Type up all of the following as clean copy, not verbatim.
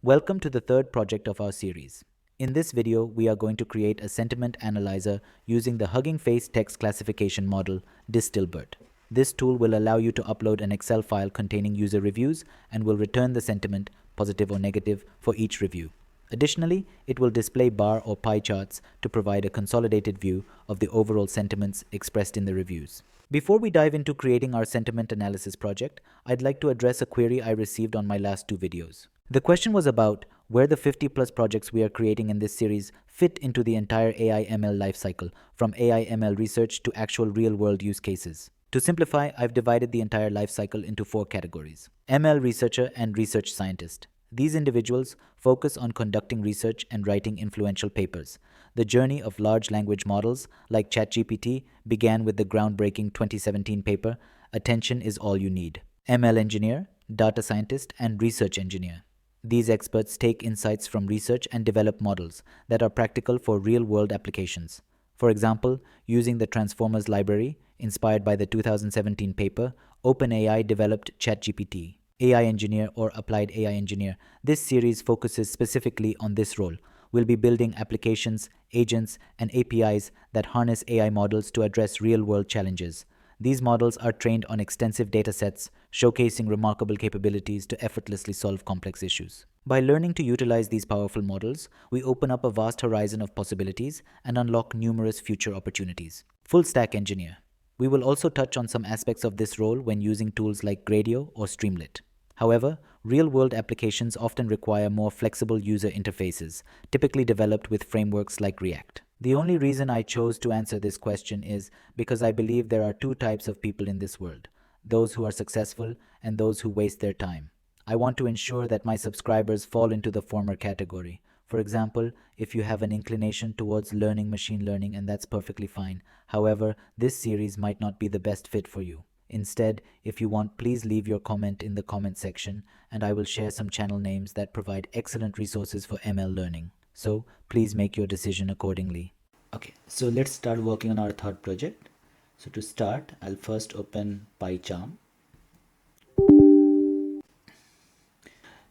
Welcome to the third project of our series. In this video, we are going to create a sentiment analyzer using the Hugging Face text classification model, DistillBERT. This tool will allow you to upload an Excel file containing user reviews and will return the sentiment, positive or negative, for each review. Additionally, it will display bar or pie charts to provide a consolidated view of the overall sentiments expressed in the reviews. Before we dive into creating our sentiment analysis project, I'd like to address a query I received on my last two videos. The question was about where the 50 plus projects we are creating in this series fit into the entire AI ML lifecycle, from AI ML research to actual real world use cases. To simplify, I've divided the entire lifecycle into four categories: ML researcher and research scientist. These individuals focus on conducting research and writing influential papers. The journey of large language models like ChatGPT began with the groundbreaking 2017 paper, Attention is All You Need. ML engineer, data scientist, and research engineer. These experts take insights from research and develop models that are practical for real-world applications. For example, using the Transformers library, inspired by the 2017 paper, OpenAI developed ChatGPT. AI engineer or applied AI engineer. This series focuses specifically on this role. We'll be building applications, agents, and APIs that harness AI models to address real-world challenges. These models are trained on extensive datasets, showcasing remarkable capabilities to effortlessly solve complex issues. By learning to utilize these powerful models, we open up a vast horizon of possibilities and unlock numerous future opportunities. Full stack engineer. We will also touch on some aspects of this role when using tools like Gradio or Streamlit. However, real-world applications often require more flexible user interfaces, typically developed with frameworks like React. The only reason I chose to answer this question is because I believe there are two types of people in this world: those who are successful and those who waste their time. I want to ensure that my subscribers fall into the former category. For example, if you have an inclination towards learning machine learning, and that's perfectly fine. However, this series might not be the best fit for you. Instead, if you want, please leave your comment in the comment section and I will share some channel names that provide excellent resources for ML learning. So please make your decision accordingly. Okay, so let's start working on our third project. So to start, I'll first open PyCharm.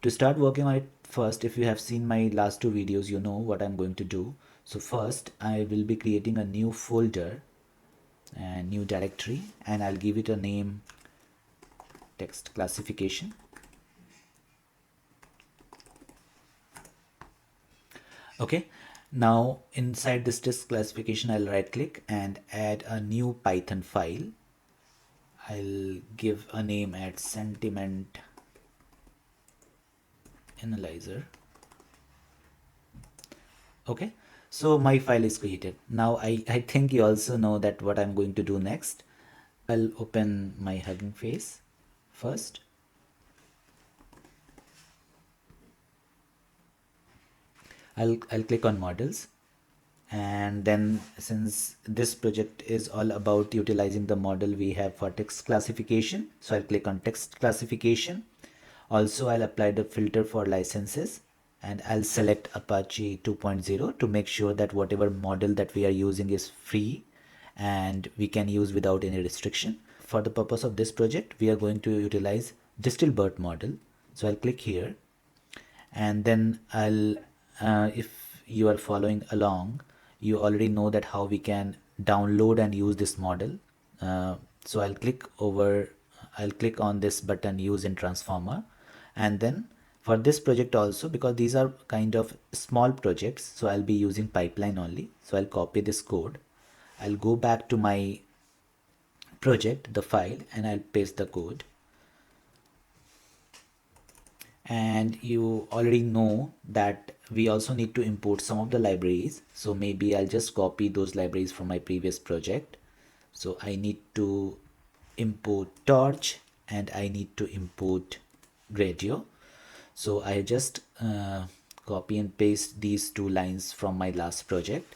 To start working on it first, if you have seen my last two videos, you know what I'm going to do. So first, I will be creating a new folder and new directory, and I'll give it a name, text classification. Okay, now inside this text classification, I'll right click and add a new Python file. I'll give a name at sentiment analyzer. Okay, so my file is created. Now I think you also know that what I'm going to do next. I'll open my Hugging Face first. I'll click on models, and then since this project is all about utilizing the model we have for text classification, so I'll click on text classification. Also, I'll apply the filter for licenses and I'll select Apache 2.0 to make sure that whatever model that we are using is free and we can use without any restriction. For the purpose of this project, we are going to utilize DistillBERT model. So I'll click here, and then if you are following along, you already know that how we can download and use this model. So I'll click on this button, use in transformer, and then for this project also, because these are kind of small projects, so I'll be using pipeline only. So I'll copy this code, I'll go back to my project, the file, and I'll paste the code. And you already know that we also need to import some of the libraries, so maybe I'll just copy those libraries from my previous project. So I need to import torch and I need to import Gradio. So I just copy and paste these two lines from my last project.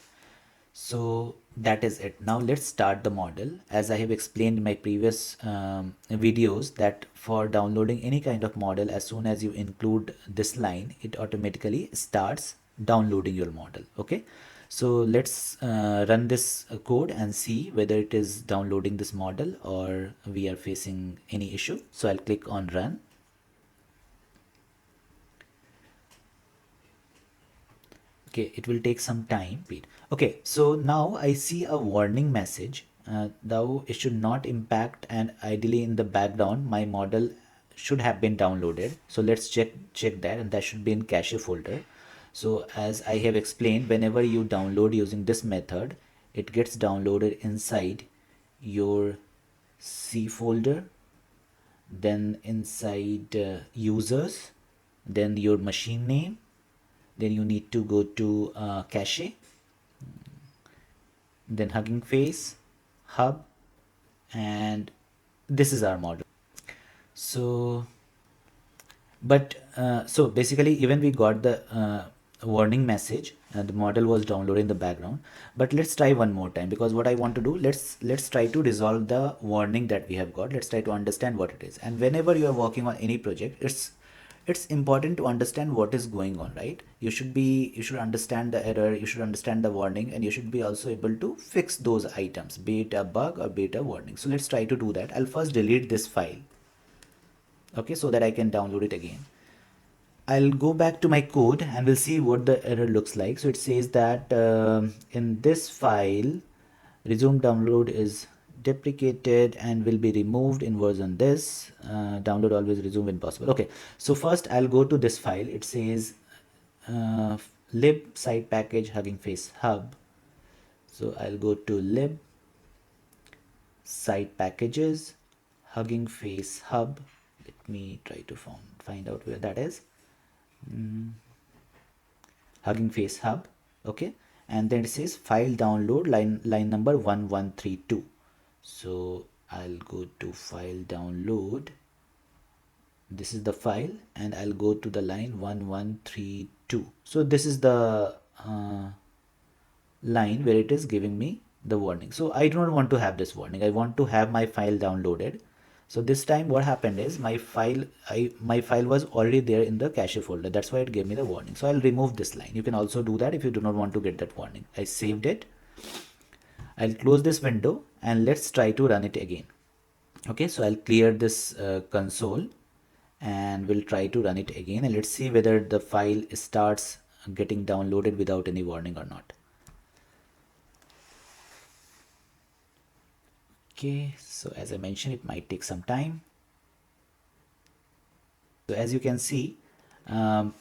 So that is it. Now let's start the model. As I have explained in my previous videos, that for downloading any kind of model, as soon as you include this line, it automatically starts downloading your model. Okay, so let's run this code and see whether it is downloading this model or we are facing any issue. So I'll click on run. Okay, it will take some time. Okay, so now I see a warning message. Though it should not impact, and ideally in the background my model should have been downloaded. So let's check that, and that should be in cache folder. So as I have explained, whenever you download using this method, it gets downloaded inside your C folder, then inside users, then your machine name, then you need to go to cache, then Hugging Face, hub, and this is our model. So so basically even we got the warning message, and the model was downloaded in the background. But let's try one more time, because what I want to do, let's try to resolve the warning that we have got. Let's try to understand what it is. And whenever you are working on any project, it's important to understand what is going on, right? You should understand the error, you should understand the warning, and you should be also able to fix those items, be it a bug or be it a warning. So let's try to do that. I'll first delete this file, okay, so that I can download it again. I'll go back to my code and we'll see what the error looks like. So it says that in this file, resume download is deprecated and will be removed in version this. Download always resume when possible. Okay, so first I'll go to this file. It says lib site package Hugging Face hub. So I'll go to lib site packages Hugging Face hub. Let me try to find out where that is. Hugging Face hub, okay, and then it says file download line number 1132. So I'll go to file download, this is the file, and I'll go to the line 1132. So this is the line where it is giving me the warning. So I do not want to have this warning, I want to have my file downloaded. So this time what happened is my file was already there in the cache folder. That's why it gave me the warning. So I'll remove this line. You can also do that if you do not want to get that warning. I saved it. I'll close this window and let's try to run it again. Okay, so I'll clear this console and we'll try to run it again, and let's see whether the file starts getting downloaded without any warning or not. Okay, so as I mentioned, it might take some time. So as you can see, I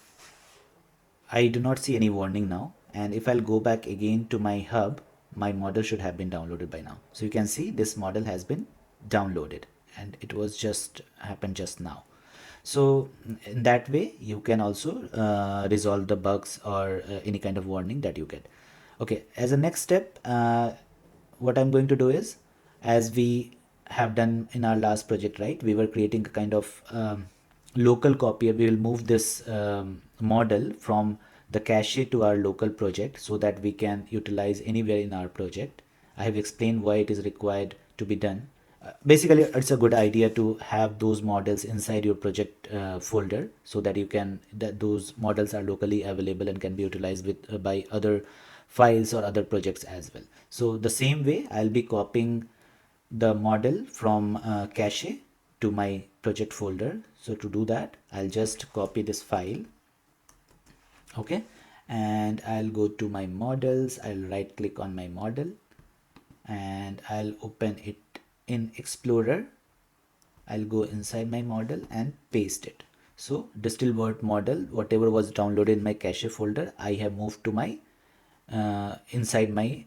do not see any warning now, and if I'll go back again to my hub, my model should have been downloaded by now. So you can see this model has been downloaded and it was just happened just now. So in that way you can also resolve the bugs or any kind of warning that you get. Okay, as a next step, what I'm going to do is, as we have done in our last project, right, we were creating a kind of local copy. We will move this model from the cache to our local project so that we can utilize anywhere in our project. I have explained why it is required to be done. Basically it's a good idea to have those models inside your project folder, so that you can those models are locally available and can be utilized with by other files or other projects as well. So the same way I'll be copying the model from cache to my project folder. So to do that, I'll just copy this file, okay, and I'll go to my models. I'll right click on my model and I'll open it in Explorer. I'll go inside my model and paste it. So DistilBert model, whatever was downloaded in my cache folder, I have moved to my inside my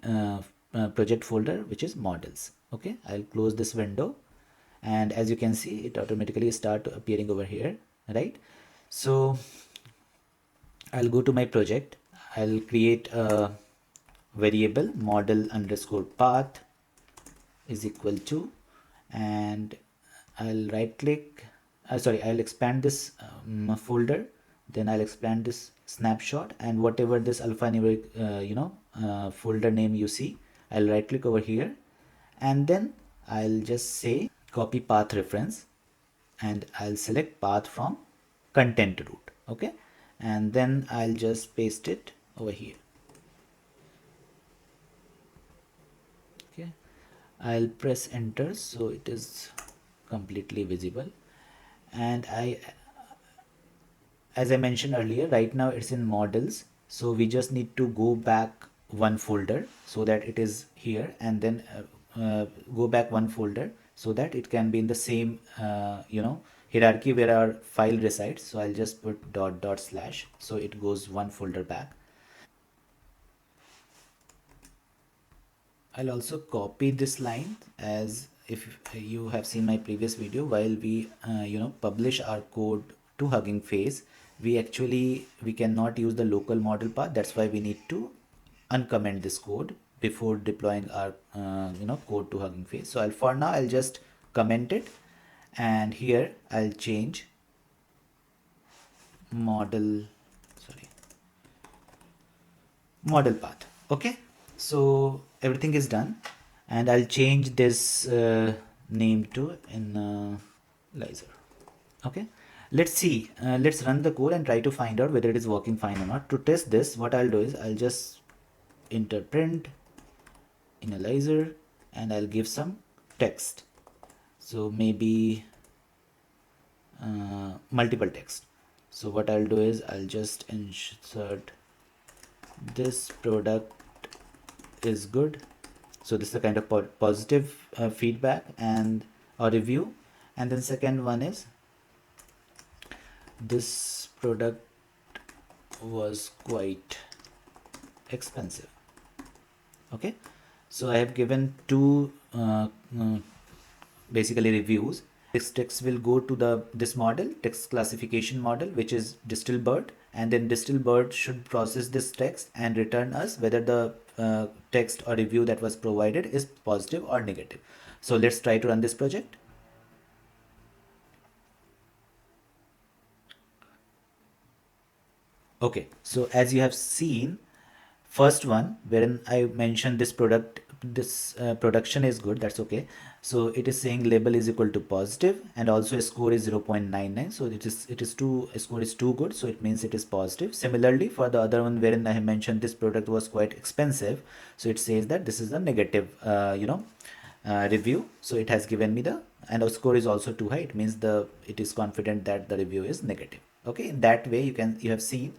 project folder, which is models. Okay, I'll close this window, and as you can see, it automatically start appearing over here, right? So I'll go to my project. I'll create a variable model underscore path is equal to, and I'll right click, I'll expand this folder, then I'll expand this snapshot, and whatever this alphanumeric folder name you see, I'll right click over here, and then I'll just say copy path reference, and I'll select path from content root, okay, and then I'll just paste it over here. Okay, I'll press enter so it is completely visible, and as I mentioned earlier, right now it's in models, So we just need to go back one folder so that it is here, and then go back one folder so that it can be in the same hierarchy where our file resides. So I'll just put dot dot slash, so it goes one folder back. I'll also copy this line, as if you have seen my previous video, while we publish our code to Hugging Face, we cannot use the local model path. That's why we need to uncomment this code before deploying our code to Hugging Face. So for now I'll just comment it, and here I'll change model sorry model path. Okay, so everything is done, and I'll change this name to Analyzer. Okay, let's see, let's run the code and try to find out whether it is working fine or not. To test this, what I'll do is I'll just enter print Analyzer, and I'll give some text, so maybe multiple text. So what I'll do is I'll just insert this product is good. So this is a kind of positive feedback and a review. And then second one is this product was quite expensive. Okay, so I have given two basically reviews. This text will go to this model, text classification model, which is Distilbert, and then Distilbert should process this text and return us whether the text or review that was provided is positive or negative. So let's try to run this project. Okay, so as you have seen, first one wherein I mentioned this production is good, that's okay. So it is saying label is equal to positive, and also a score is 0.99. So score is too good, so it means it is positive. Similarly, for the other one wherein I have mentioned this product was quite expensive, so it says that this is a negative review. So it has given me and our score is also too high, it means it is confident that the review is negative. Okay, in that way you have seen,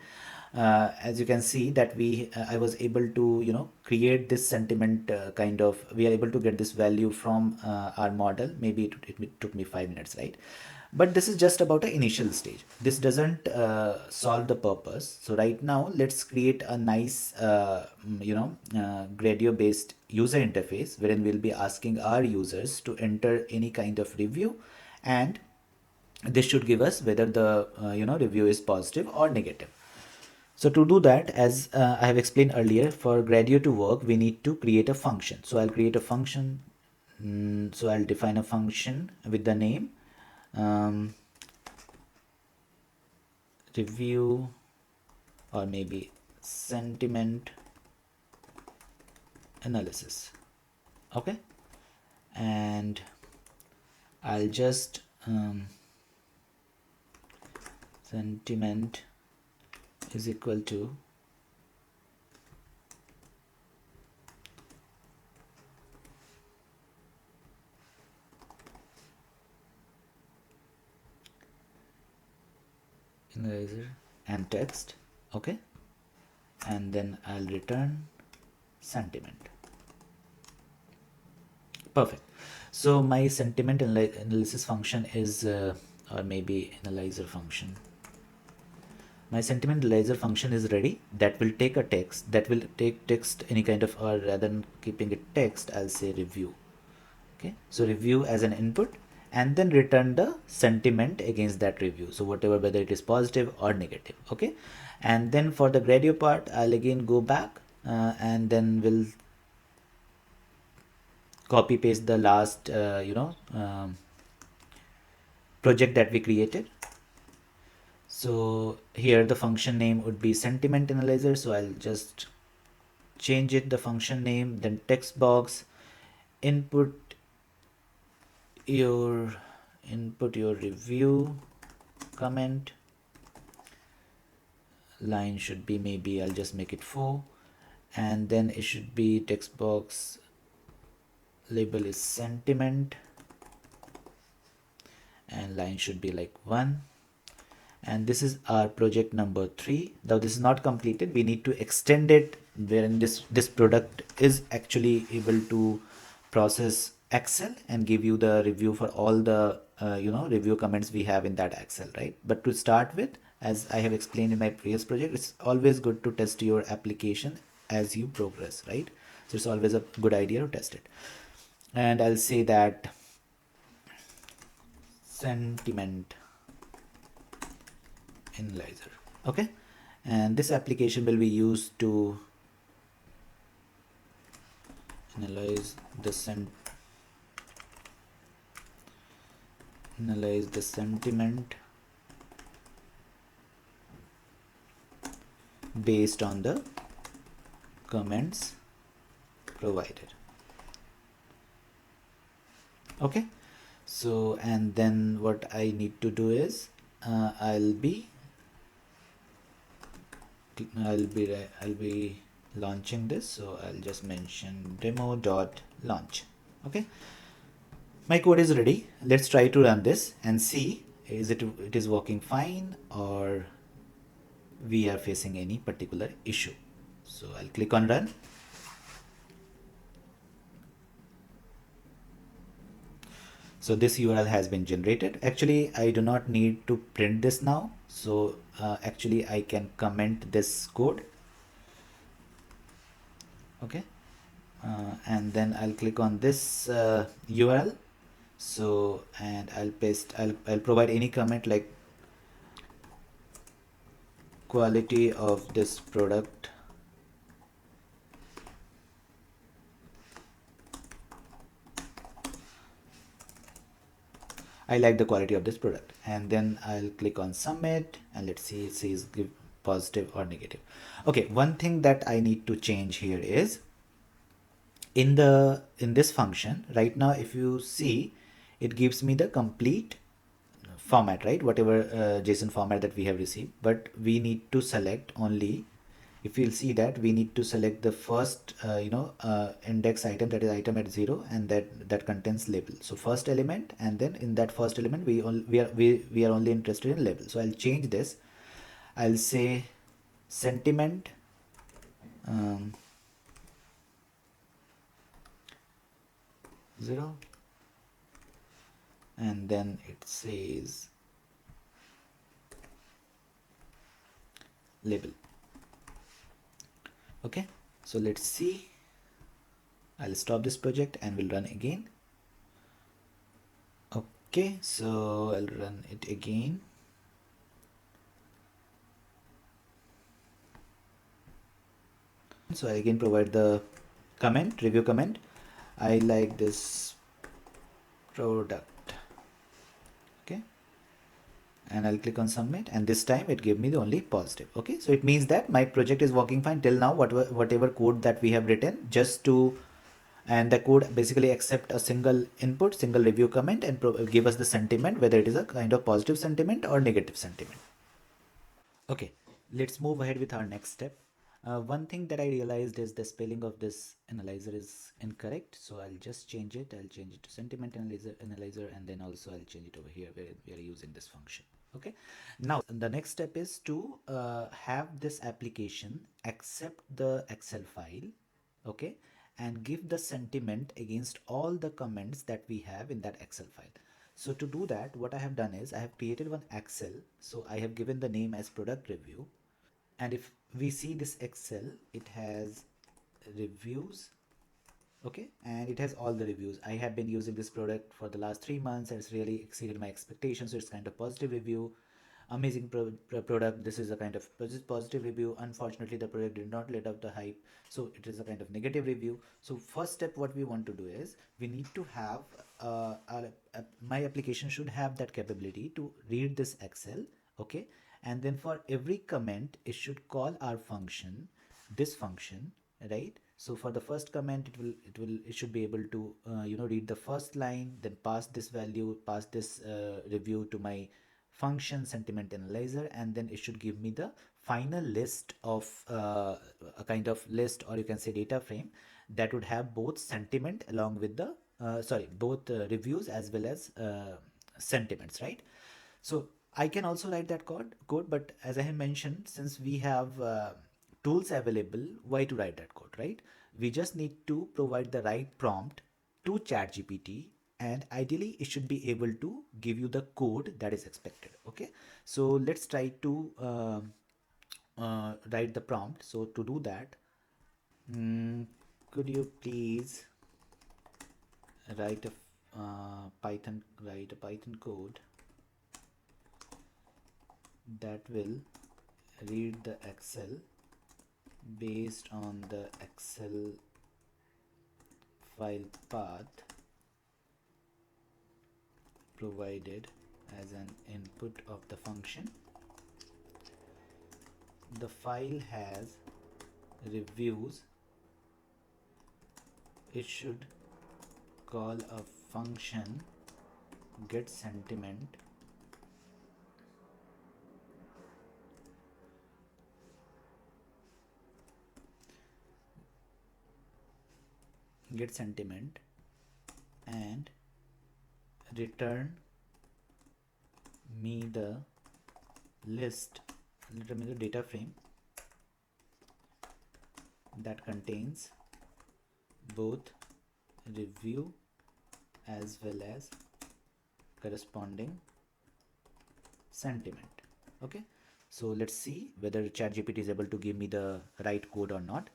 as you can see that I was able to create this sentiment we are able to get this value from our model. Maybe it took me 5 minutes, right? But this is just about an initial stage. This doesn't solve the purpose. So right now let's create a nice Gradio based user interface wherein we'll be asking our users to enter any kind of review, and this should give us whether the review is positive or negative. So to do that, as I have explained earlier, for Gradio to work, we need to create a function. So I'll create a function. So I'll define a function with the name review, or maybe sentiment analysis. Okay, and I'll just sentiment is equal to analyzer and text. Okay, and then I'll return sentiment. Perfect. So my sentiment analysis function is or maybe analyzer function. My sentiment analyzer function is ready. That will take a text, that will take text any kind of, or rather than keeping it text, I'll say review. Okay, so review as an input, and then return the sentiment against that review. So whatever, whether it is positive or negative. Okay, and then for the Gradio part, I'll again go back and then we'll copy paste the last project that we created. So here the function name would be sentiment analyzer. So I'll just change it, the function name, then text box, input your review comment. Line should be, maybe I'll just make it 4, and then it should be text box, label is sentiment, and line should be like 1, And this is our project number 3. Now this is not completed, we need to extend it, wherein this product is actually able to process Excel and give you the review for all the review comments we have in that Excel, right? But to start with, as I have explained in my previous project, it's always good to test your application as you progress, right? So it's always a good idea to test it. And I'll say that sentiment analyzer, okay? And this application will be used to analyze the sentiment based on the comments provided. Okay, so and then what I need to do is I'll be launching this, so I'll just mention demo.launch. Okay, my code is ready. Let's try to run this and see it is working fine or we are facing any particular issue. So I'll click on run. So this URL has been generated. Actually, I do not need to print this now. So actually I can comment this code. Okay. And then I'll click on this URL. So, and I'll provide any comment like quality of this product I like the quality of this product, and then I'll click on submit and let's see it says give positive or negative. Okay, one thing that I need to change here is in this function right now, if you see, it gives me the complete format, right? Whatever JSON format that we have received, but we need to select only, if you'll see that we need to select the first index item, that is item at 0, and that contains label. So first element, and then in that first element we are only interested in label. So I'll change this. I'll say sentiment um, 0, and then it says label. Okay, so let's see. I'll stop this project and we'll run again. Okay, so I'll run it again. So I again provide the comment, review comment. I like this product. Okay, and I'll click on submit, and this time it gave me the only positive. Okay, so it means that my project is working fine till now. Whatever code that we have written, just to, and the code basically accept a single input, single review comment, and give us the sentiment, whether it is a kind of positive sentiment or negative sentiment. Okay, let's move ahead with our next step. One thing that I realized is the spelling of this analyzer is incorrect. So I'll just change it. I'll change it to sentiment analyzer, and then also I'll change it over here where we are using this function. Okay. Now the next step is to have this application accept the Excel file. Okay. And give the sentiment against all the comments that we have in that Excel file. So to do that, what I have done is I have created one Excel. So I have given the name as product review. And if we see this Excel, it has reviews. Okay, and it has all the reviews. I have been using this product for the last 3 months and it's really exceeded my expectations. So it's kind of positive review. Amazing product. This is a kind of positive review. Unfortunately, the product did not live up the hype, so it is a kind of negative review. So first step what we want to do is we need to have my application should have that capability to read this Excel. Okay, and then for every comment it should call our function, this function, right? So for the first comment, it should be able to read the first line, then pass this value, pass this review to my function sentiment analyzer, and then it should give me the final list of a kind of list, or you can say data frame, that would have both sentiment along with the both reviews as well as sentiments, right? So I can also write that code, but as I have mentioned, since we have tools available, why to write that code, right? We just need to provide the right prompt to ChatGPT, and ideally it should be able to give you the code that is expected. Okay, so let's try to write the prompt. So to do that, could you please write a write a Python code that will read the Excel based on the Excel file path provided as an input of the function. The file has reviews. It should call a function get sentiment and return me the list, return me the data frame that contains both review as well as corresponding sentiment. Okay, so let's see whether ChatGPT is able to give me the right code or not.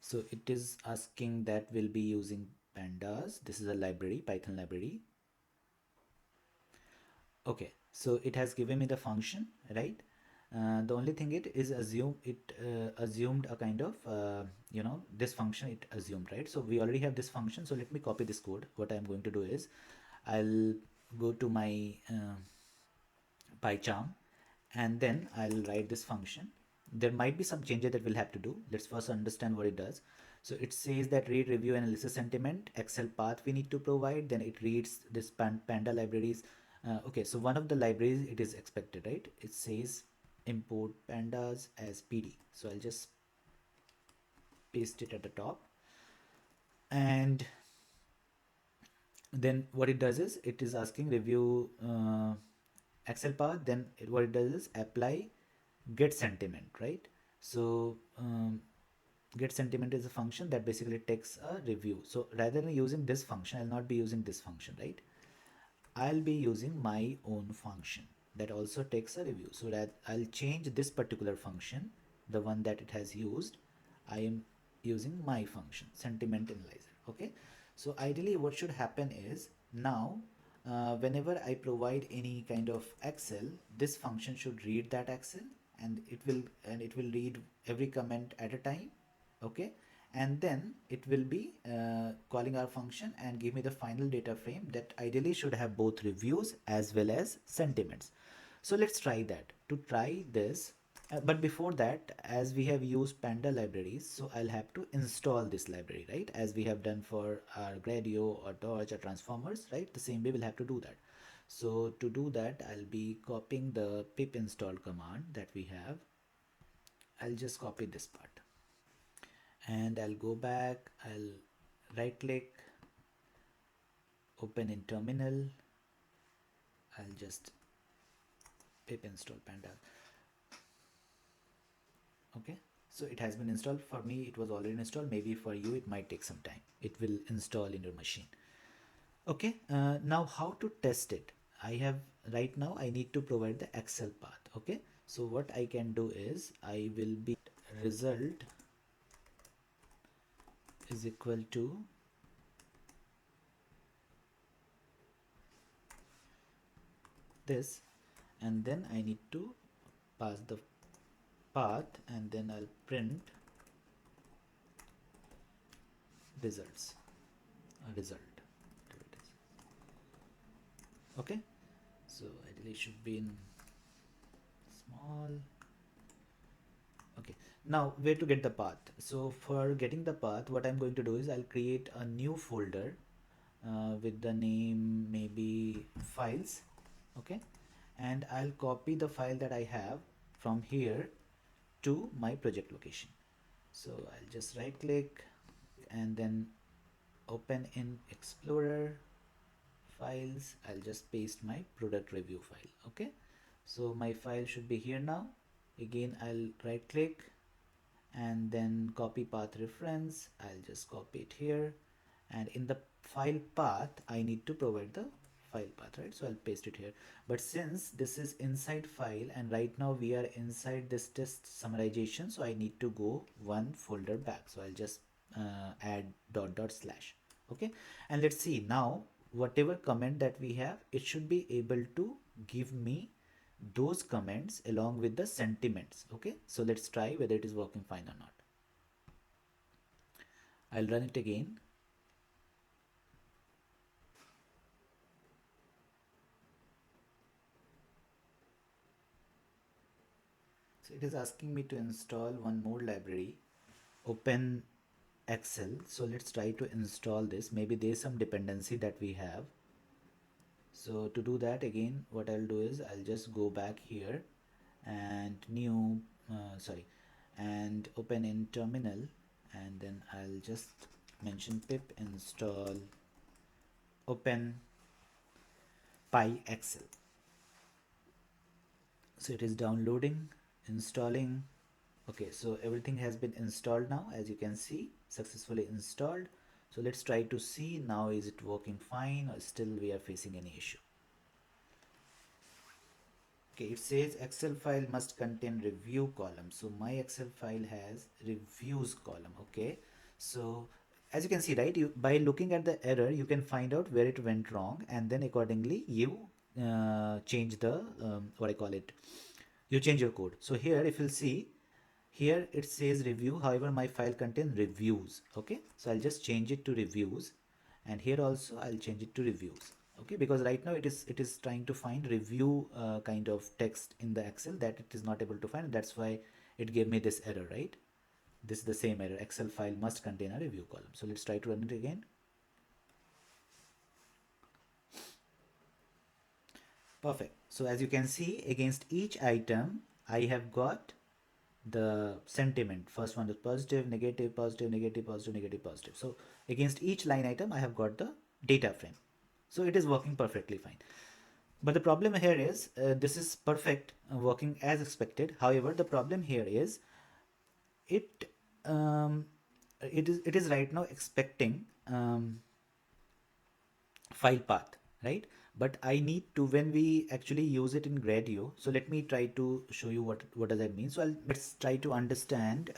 So it is asking that we'll be using pandas. This is a library, Python library. Okay, so it has given me the function, right? The only thing it is assumed a kind of this function it assumed, right? So we already have this function, so let me copy this code. What I'm going to do is I'll go to my PyCharm, and then I'll write this function. There might be some changes that we'll have to do. Let's first understand what it does. So it says that read, review, analysis, sentiment, Excel path we need to provide. Then it reads this panda libraries. Okay, so one of the libraries it is expected, right? It says import pandas as PD. So I'll just paste it at the top. And then what it does is it is asking review Excel path. Then what it does is apply get sentiment, right? So get sentiment is a function that basically takes a review. So rather than using this function, I'll not be using this function, right? I'll be using my own function that also takes a review. So that I'll change this particular function, the one that it has used. I am using my function, sentiment analyzer. Okay, so ideally what should happen is now whenever I provide any kind of Excel, this function should read that Excel, and it will read every comment at a time. Okay, and then it will be calling our function and give me the final data frame that ideally should have both reviews as well as sentiments. So let's try that. To try this, but before that, as we have used panda libraries, so I'll have to install this library, right? As we have done for our Gradio or Torch or transformers, right? The same way we'll have to do that. So to do that, I'll be copying the pip install command that we have. I'll just copy this part and I'll go back. I'll right click, open in terminal. I'll just pip install panda. Okay, so it has been installed. For me it was already installed. Maybe for you it might take some time. It will install in your machine. Okay, now how to test it? I have right now I need to provide the Excel path. Okay, so what I can do is I will be result is equal to this, and then I need to pass the path, and then I'll print results, a result. Okay, so ideally should be in small. Okay, now where to get the path? So for getting the path, what I'm going to do is I'll create a new folder with the name maybe files. Okay, and I'll copy the file that I have from here to my project location. So I'll just right click and then open in Explorer, files, I'll just paste my product review file. Okay, so my file should be here now. Again, I'll right click and then copy path reference. I'll just copy it here, and in the file path I need to provide the file path, right? So I'll paste it here. But since this is inside file and right now we are inside this test summarization, so I need to go one folder back. So I'll just add dot dot slash. Okay, and let's see now, whatever comment that we have, it should be able to give me those comments along with the sentiments. Okay, so let's try whether it is working fine or not. I'll run it again. So it is asking me to install one more library, open Excel. So let's try to install this. Maybe there's some dependency that we have. So to do that, again, what I'll do is I'll just go back here and new, sorry, and open in terminal, and then I'll just mention pip install open PyExcel. So it is downloading, installing. Okay, so everything has been installed now, as you can see, successfully installed. So let's try to see now, is it working fine or still we are facing any issue? Okay, it says Excel file must contain review column. So my Excel file has reviews column. Okay, so as you can see, right, you by looking at the error you can find out where it went wrong, and then accordingly you change the what I call it, you change your code. So here if you'll see, here it says review, however my file contains reviews. Okay, so I'll just change it to reviews, and here also I'll change it to reviews. Okay, because right now it is trying to find review kind of text in the Excel that it is not able to find. That's why it gave me this error, right? This is the same error, Excel file must contain a review column. So let's try to run it again. Perfect. So as you can see, against each item I have got the sentiment. First one is positive, negative, positive, negative, positive, negative, positive. So against each line item I have got the data frame. So it is working perfectly fine. But the problem here is this is perfect, working as expected. However, the problem here is it um, it is right now expecting file path, right? But I need to, when we actually use it in Gradio, so let me try to show you what does that mean. So let's try to understand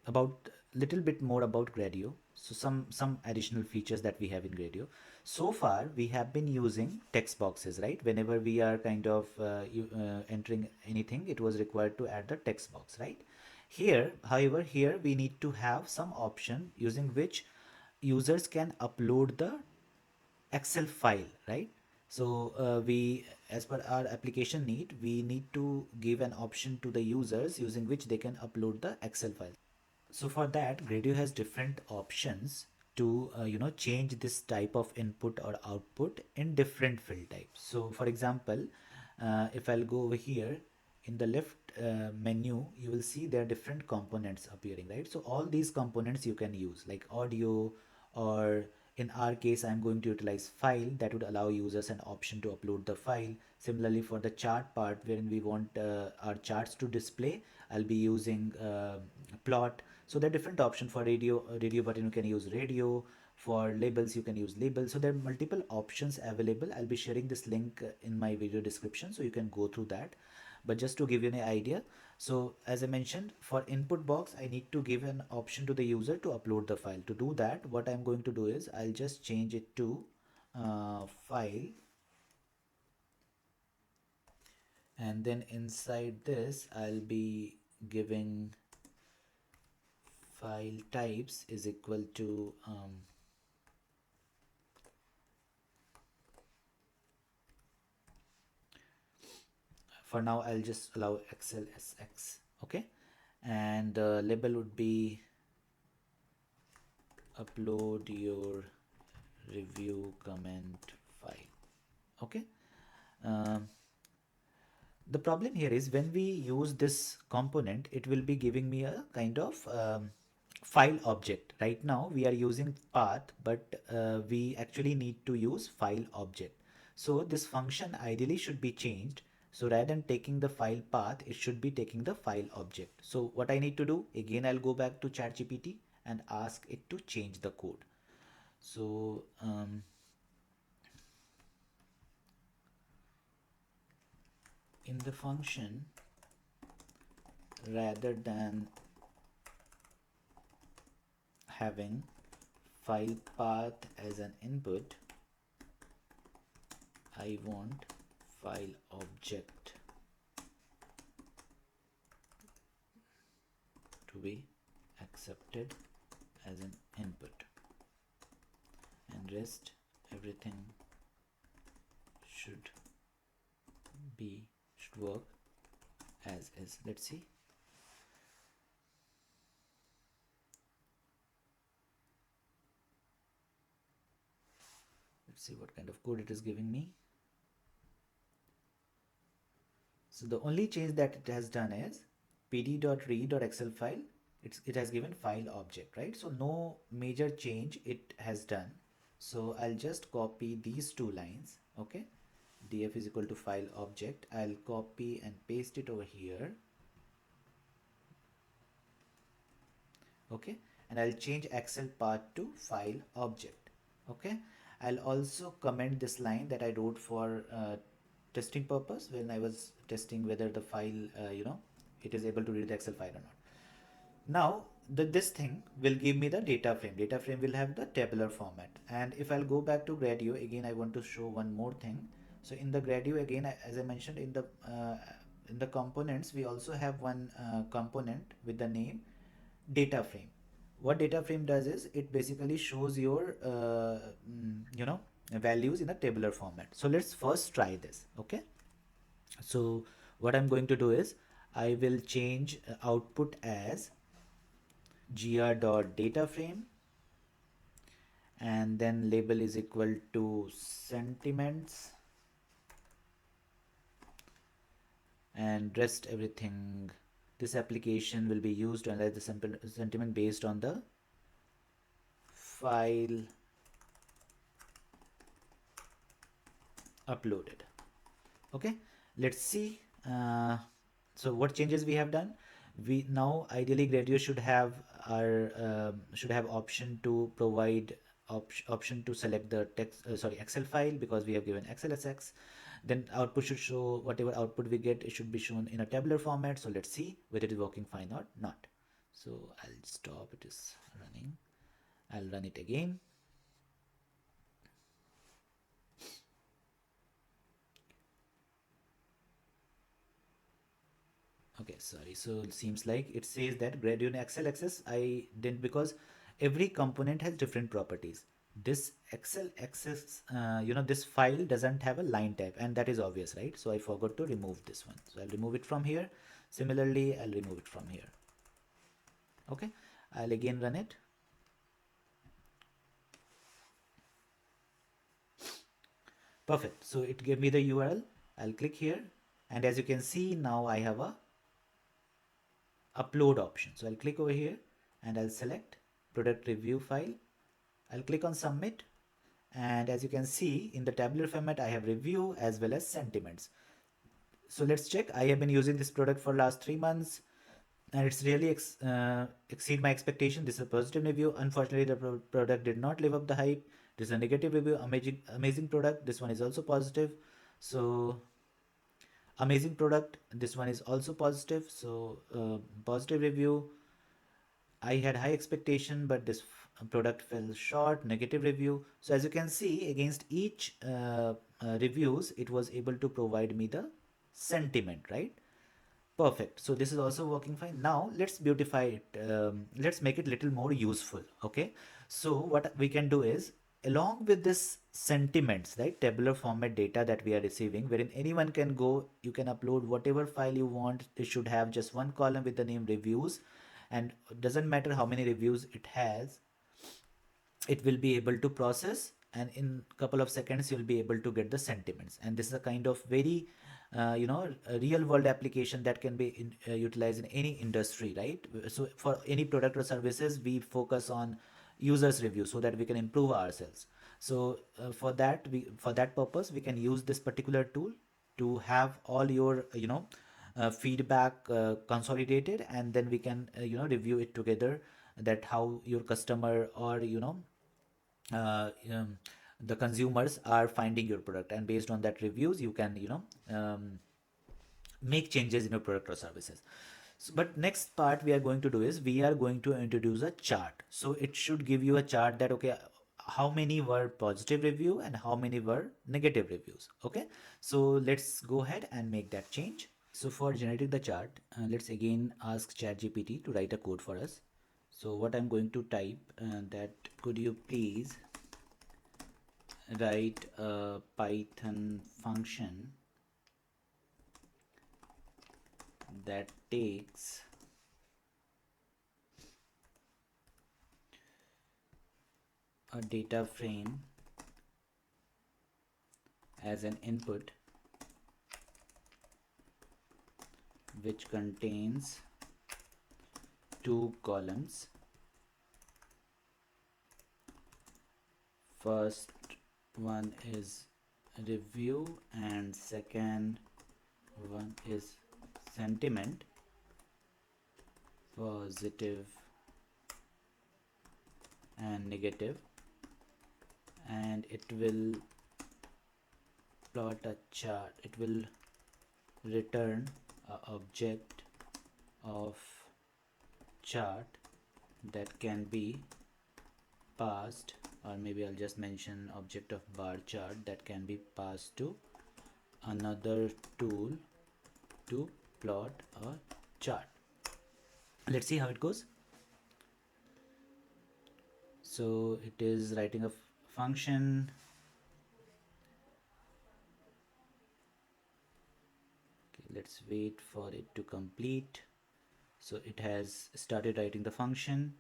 about little bit more about Gradio. So some additional features that we have in Gradio. So far we have been using text boxes, right? Whenever we are kind of entering anything, it was required to add the text box, right? Here, however, here we need to have some option using which users can upload the Excel file, right? So we, as per our application need, we need to give an option to the users using which they can upload the Excel file. So for that, Gradio has different options to change this type of input or output in different field types. So for example, if I'll go over here in the left menu, you will see there are different components appearing, right? So all these components you can use, like audio, or in our case I'm going to utilize file, that would allow users an option to upload the file. Similarly for the chart part, wherein we want our charts to display, I'll be using plot. So there are different options. For radio button you can use radio, for labels you can use labels. So there are multiple options available. I'll be sharing this link in my video description, so you can go through that. But just to give you an idea, so as I mentioned, for input box I need to give an option to the user to upload the file. To do that, what I'm going to do is I'll just change it to file, and then inside this I'll be giving file types is equal to for now I'll just allow Excel SX. Okay, and the label would be upload your review comment file. Okay, um, the problem here is when we use this component, it will be giving me a kind of file object. Right now we are using path, but we actually need to use file object. So this function ideally should be changed. So rather than taking the file path, it should be taking the file object. So what I need to do, again, I'll go back to ChatGPT and ask it to change the code. So in the function, rather than having file path as an input, I want file object to be accepted as an input, and rest everything should work as is. Let's see. Let's see what kind of code it is giving me. So the only change that it has done is pd.read.excel file. It has given file object, right? So no major change it has done. So I'll just copy these two lines. Okay, df is equal to file object. I'll copy and paste it over here. Okay, and I'll change Excel path to file object. Okay, I'll also comment this line that I wrote for testing purpose when I was testing whether the file, it is able to read the Excel file or not. Now, this thing will give me the data frame. Data frame will have the tabular format. And if I'll go back to Gradio, again, I want to show one more thing. So in the Gradio, again, as I mentioned in the components, we also have one component with the name data frame. What data frame does is it basically shows your values in a tabular format. So let's first try this. Okay, so what I'm going to do is I will change output as gr.dataframe, and then label is equal to sentiments, and rest everything. This application will be used to analyze the sentiment based on the file uploaded. Okay, let's see. So what changes we have done? We now ideally Gradio should have option to provide option to select the text Excel file, because we have given XLSX. Then output should show whatever output we get, it should be shown in a tabular format. So let's see whether it is working fine or not. So I'll stop, it is running. I'll run it again. Okay, sorry. So it seems like it says that Gradio and Excel access I didn't, because every component has different properties. This Excel access, this file doesn't have a line type, and that is obvious, right? So I forgot to remove this one. So I'll remove it from here. Similarly, I'll remove it from here. Okay, I'll again run it. Perfect. So it gave me the URL. I'll click here, and as you can see, now I have a upload option. So I'll click over here and I'll select product review file. I'll click on submit, and as you can see in the tabular format, I have review as well as sentiments. So let's check. I have been using this product for last 3 months, and it's really exceed my expectation. This is a positive review. Unfortunately, the product did not live up the hype. This is a negative review. Amazing product. This one is also positive. So amazing product. This one is also positive. So positive review. I had high expectation, but this product fell short. Negative review. So as you can see, against each reviews, it was able to provide me the sentiment, right? Perfect. So this is also working fine. Now let's beautify it. Let's make it little more useful. Okay. So what we can do is, along with this sentiments, right, tabular format data that we are receiving, wherein anyone can go, you can upload whatever file you want. It should have just one column with the name reviews, and it doesn't matter how many reviews it has, it will be able to process, and in couple of seconds you'll be able to get the sentiments. And this is a kind of very a real world application that can be utilized in any industry, right? So for any product or services, we focus on users review so that we can improve ourselves. So for that purpose, we can use this particular tool to have all your feedback consolidated, and then we can review it together, that how your customer or uh, um, the consumers are finding your product, and based on that reviews you can make changes in your product or services. So, but next part we are going to do is we are going to introduce a chart. So it should give you a chart that, okay, how many were positive review and how many were negative reviews. Okay, so let's go ahead and make that change. So for generating the chart, let's again ask ChatGPT to write a code for us. So what I'm going to type, that could you please write a Python function that takes a data frame as an input, which contains two columns. First one is review and second one is sentiment, positive and negative, and it will plot a chart. It will return a object of chart that can be passed, or maybe I'll just mention object of bar chart that can be passed to another tool to plot a chart. Let's see how it goes. So it is writing a function. Okay, let's wait for it to complete. So it has started writing the function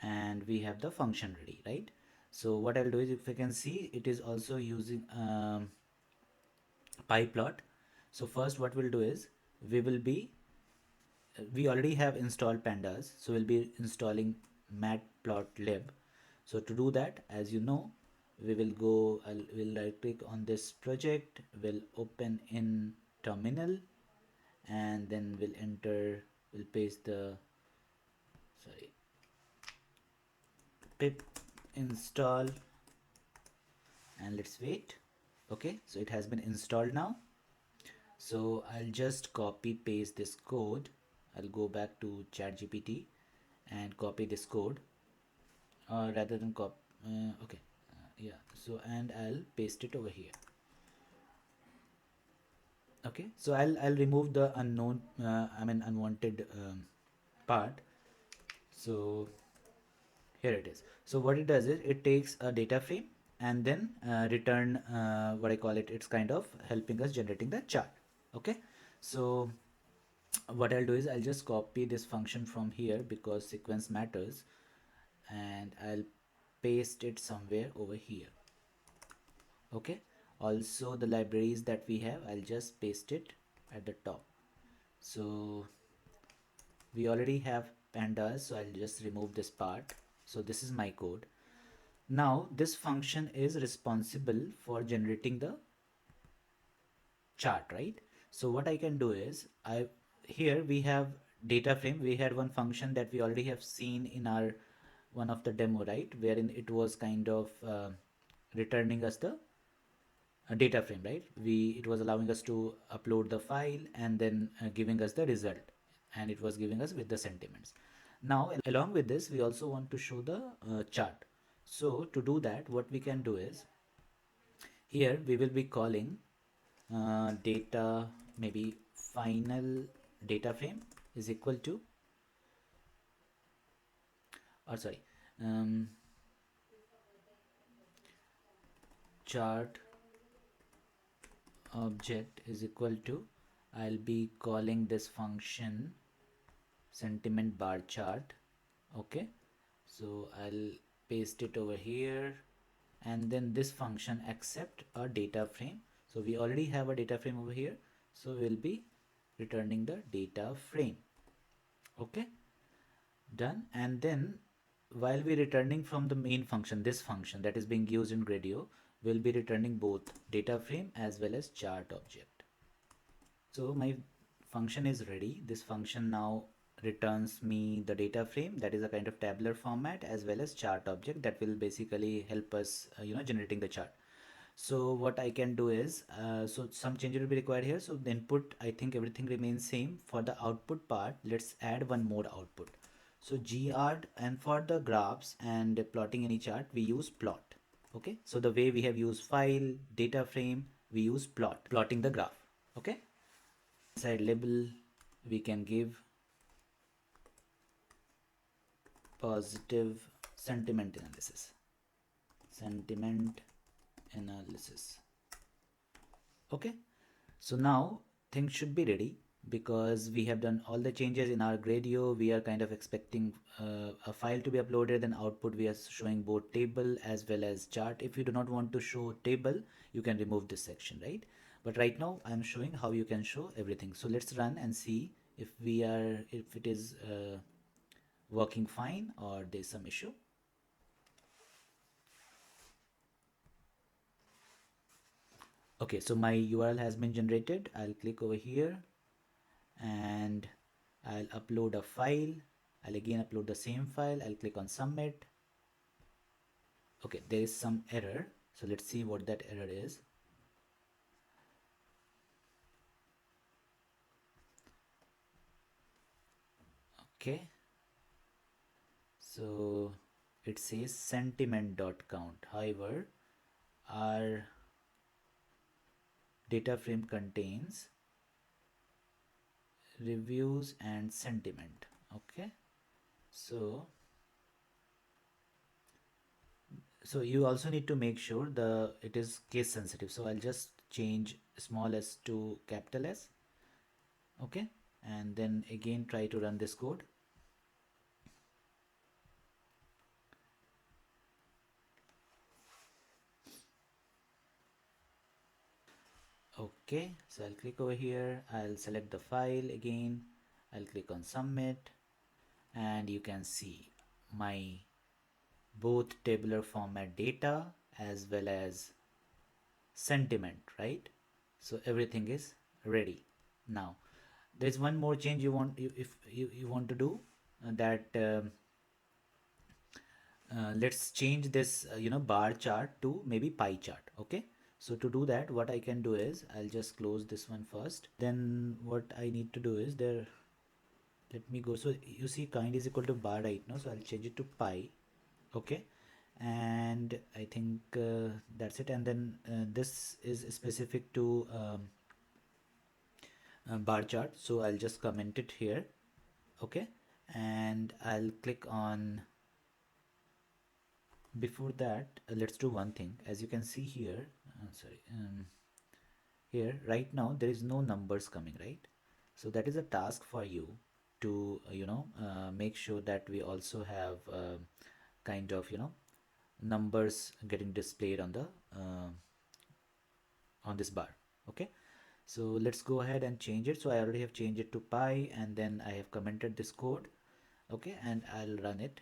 and we have the function ready, right? So what I'll do is, if you can see, it is also using pyplot. So first what we'll do is we already have installed pandas, so we'll be installing matplotlib. So to do that, as you know, we'll right click on this project, we'll open in terminal, and then we'll paste the pip install, and let's wait. Okay, so it has been installed now. So I'll just copy paste this code. I'll go back to ChatGPT and copy this code, or rather than copy, okay, yeah. So and I'll paste it over here. Okay, so I'll remove the unwanted part. So here it is. So what it does is it takes a data frame and then return what I call it. It's kind of helping us generating the chart. Okay, so what I'll do is I'll just copy this function from here because sequence matters, and I'll paste it somewhere over here. Okay, also the libraries that we have, I'll just paste it at the top. So we already have pandas, so I'll just remove this part. So this is my code. Now this function is responsible for generating the chart, right? So what I can do is, here we have data frame. We had one function that we already have seen in our one of the demo, right, wherein it was kind of returning us the data frame, right? It was allowing us to upload the file and then giving us the result, and it was giving us with the sentiments. Now along with this, we also want to show the chart. So to do that, what we can do is, here we will be calling data, maybe final data frame is equal to, or sorry, chart object is equal to, I'll be calling this function sentiment bar chart. Okay, so I'll paste it over here, and then this function accept a data frame. So we already have a data frame over here, So we'll be returning the data frame. Okay, done. And then while we're returning from the main function, this function that is being used in Gradio, we'll be returning both data frame as well as chart object. So my function is ready. This function now returns me the data frame, that is a kind of tabular format, as well as chart object that will basically help us generating the chart. So what I can do is, so some change will be required here. So the input, I think everything remains same. For the output part, let's add one more output. So gard, and for the graphs and plotting any chart, we use plot. Okay, so the way we have used file, data frame, we use plot, plotting the graph. Okay, inside label, we can give positive sentiment analysis. Sentiment analysis. Okay, so now things should be ready because we have done all the changes in our Gradio. We are kind of expecting a file to be uploaded, then output we are showing both table as well as chart. If you do not want to show table, you can remove this section, right? But right now I'm showing how you can show everything. So let's run and see if it is working fine or there's some issue. Okay, so my URL has been generated. I'll click over here and I'll upload a file. I'll again upload the same file. I'll click on submit. Okay, there is some error. So let's see what that error is. Okay. So it says sentiment.count. However, our data frame contains reviews and sentiment. Okay. So you also need to make sure it is case sensitive. So I'll just change small s to capital S. Okay, and then again try to run this code. Okay, so I'll click over here, I'll select the file again, I'll click on submit, and you can see my both tabular format data as well as sentiment, right? So everything is ready. Now there's one more change if you want to do that let's change this bar chart to maybe pie chart. Okay, so to do that, what I can do is I'll just close this one first. Then what I need to do is let me go. So you see kind is equal to bar right now, so I'll change it to pie. Okay, and I think that's it. And then this is specific to bar chart, so I'll just comment it here. Okay, and I'll click on. Before that, let's do one thing. As you can see here, here right now there is no numbers coming, right? So that is a task for you to make sure that we also have kind of numbers getting displayed on the on this bar. Okay, so let's go ahead and change it. So I already have changed it to pi, and then I have commented this code. Okay, and I'll run it.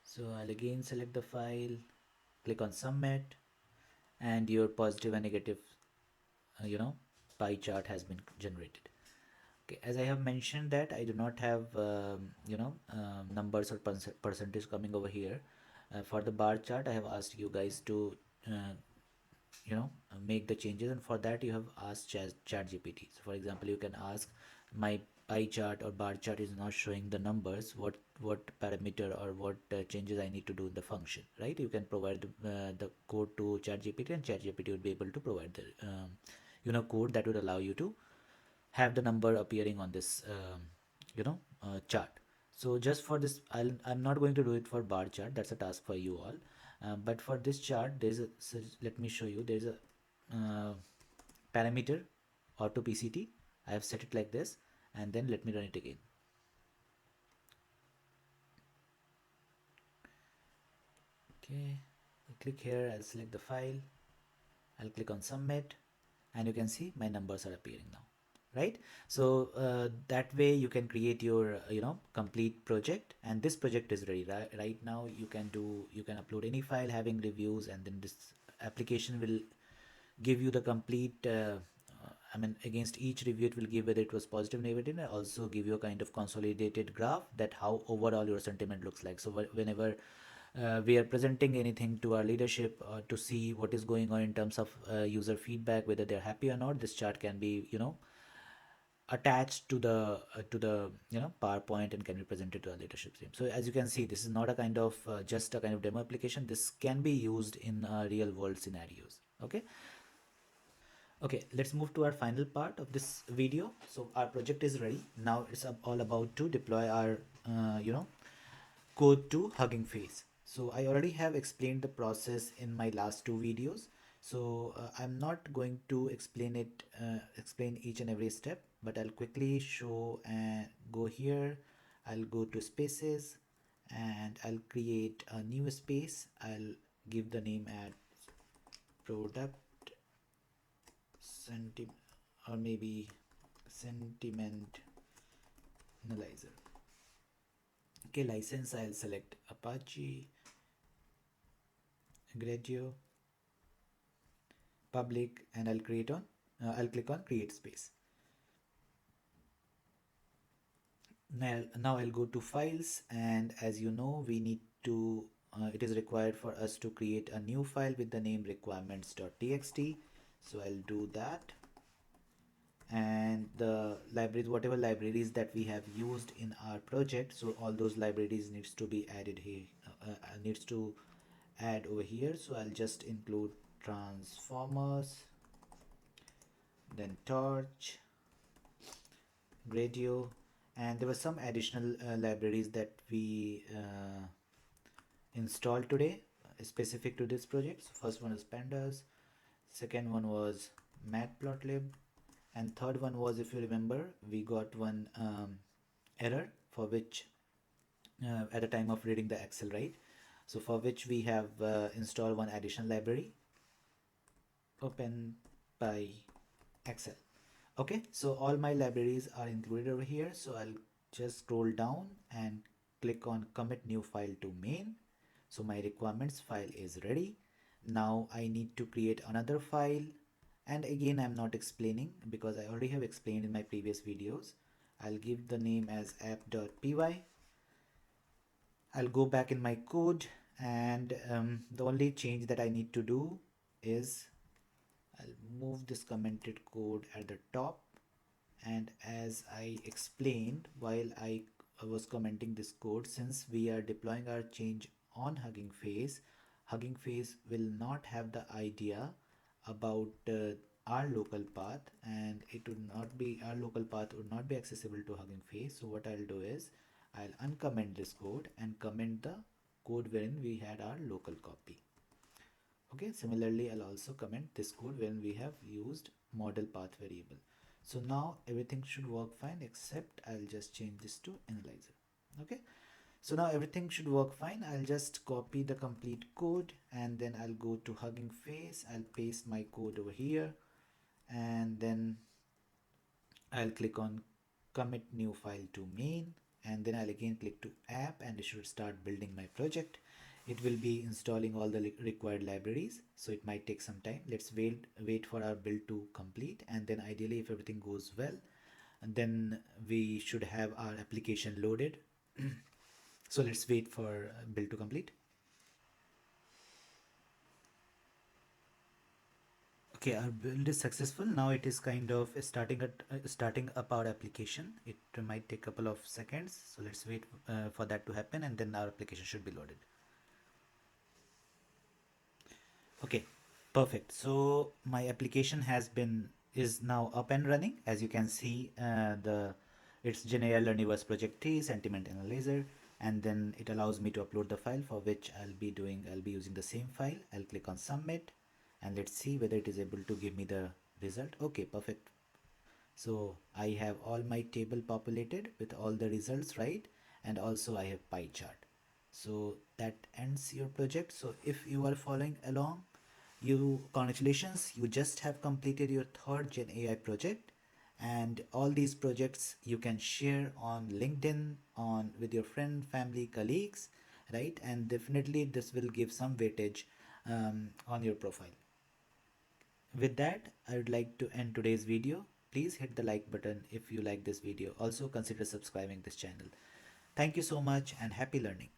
So I'll again select the file, click on submit, and your positive and negative pie chart has been generated. Okay, as I have mentioned that I do not have numbers or percentage coming over here. For the bar chart, I have asked you guys to make the changes, and for that you have asked chat gpt. So for example, you can ask, my pie chart or bar chart is not showing the numbers, what parameter or what changes I need to do in the function, right? You can provide the code to chat gpt, and chat gpt will be able to provide the code that would allow you to have the number appearing on this chart. So just for this, I'm not going to do it for bar chart, that's a task for you all. But for this chart, so let me show you. There's a parameter auto pct. I have set it like this, and then let me run it again. Okay, click here, I'll select the file, I'll click on submit, and you can see my numbers are appearing now, right? So that way you can create your complete project, and this project is ready. Right now you can upload any file having reviews, and then this application will give you the complete I mean, against each review it will give whether it was positive, negative, and also give you a kind of consolidated graph that how overall your sentiment looks like. So whenever we are presenting anything to our leadership to see what is going on in terms of user feedback, whether they're happy or not, this chart can be attached to the PowerPoint and can be presented to our leadership team. So as you can see, this is not a kind of just a kind of demo application. This can be used in real world scenarios. Okay, let's move to our final part of this video. So our project is ready. Now it's all about to deploy our code to Hugging Face. So I already have explained the process in my last two videos. So I'm not going to explain each and every step, but I'll quickly show and go here. I'll go to spaces and I'll create a new space. I'll give the name at product sentiment, or maybe sentiment analyzer. Okay, license I'll select Apache, Gradio, public, and I'll click on create space. Now I'll go to files, and as you know, we need to it is required for us to create a new file with the name requirements.txt. So I'll do that, and the libraries, whatever libraries that we have used in our project, so all those libraries needs to be added here, needs to add over here. So I'll just include transformers, then torch, Gradio, and there were some additional libraries that we installed today specific to this project. So first one is pandas, second one was matplotlib, and third one was, if you remember, we got one error for which at the time of reading the Excel, right? So for which we have installed one additional library, open by Excel. Okay, so all my libraries are included over here. So I'll just scroll down and click on commit new file to main. So my requirements file is ready. Now I need to create another file, and again I'm not explaining because I already have explained in my previous videos. I'll give the name as app.py. I'll go back in my code, and the only change that I need to do is I'll move this commented code at the top, and as I explained while I was commenting this code, since we are deploying our change on Hugging Face, Hugging Face will not have the idea about our local path, and it would not be, our local path would not be accessible to Hugging Face. So what I'll do is I'll uncomment this code and comment the code wherein we had our local copy. Okay, similarly I'll also comment this code when we have used model path variable. So now everything should work fine, except I'll just change this to analyzer. Okay, so now everything should work fine. I'll just copy the complete code, and then I'll go to Hugging Face. I'll paste my code over here, and then I'll click on commit new file to main, and then I'll again click to app, and it should start building my project. It will be installing all the required libraries, so it might take some time. Let's wait for our build to complete, and then ideally, if everything goes well, and then we should have our application loaded. So let's wait for build to complete. Okay, our build is successful. Now it is kind of starting up our application. It might take a couple of seconds, so let's wait for that to happen, and then our application should be loaded. Okay, perfect. So my application is now up and running. As you can see, it's GenAILearniverse project 3 sentiment analyzer, and then it allows me to upload the file, for which I'll be using the same file. I'll click on submit, and let's see whether it is able to give me the result. Okay, perfect. So I have all my table populated with all the results, right? And also I have pie chart. So that ends your project. So if you are following along, congratulations, you just have completed your third Gen AI project. And all these projects you can share on LinkedIn, on with your friend, family, colleagues, right? And definitely this will give some weightage on your profile. With that, I would like to end today's video. Please hit the like button if you like this video. Also consider subscribing this channel. Thank you so much and happy learning.